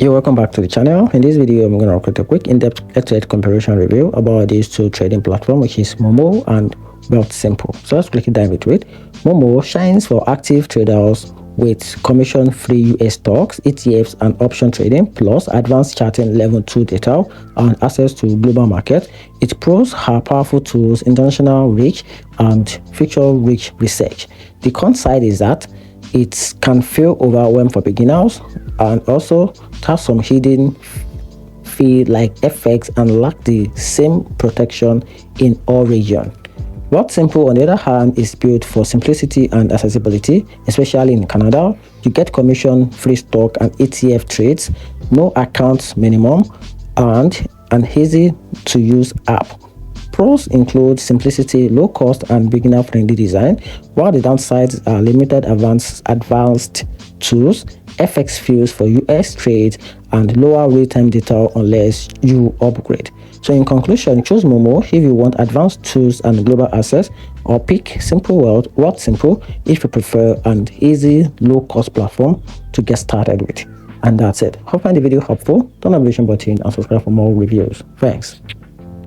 You're welcome back to the channel. In this video, I'm going to create a quick in-depth head-to-head comparison review about these two trading platforms, which is Moomoo and Wealthsimple. So let's quickly dive into it. Moomoo shines for active traders with commission-free US stocks, ETFs, and option trading, plus advanced charting level 2 data and access to global market. Its pros are powerful tools, international reach, and feature-rich research. The con side is that it can feel overwhelmed for beginners and also have some hidden fee like FX and lack the same protection in all regions. Wealthsimple, on the other hand, is built for simplicity and accessibility, especially in Canada. You get commission-free stock and ETF trades, no account minimum, and an easy-to-use app. Pros include simplicity, low cost, and beginner-friendly design, while the downsides are limited advanced tools, FX fees for US trades, and lower real-time data unless you upgrade. So in conclusion, choose Moomoo if you want advanced tools and global access, or pick Wealthsimple if you prefer an easy, low-cost platform to get started with. And that's it. Hope you find the video helpful. Turn on the notification button and subscribe for more reviews. Thanks.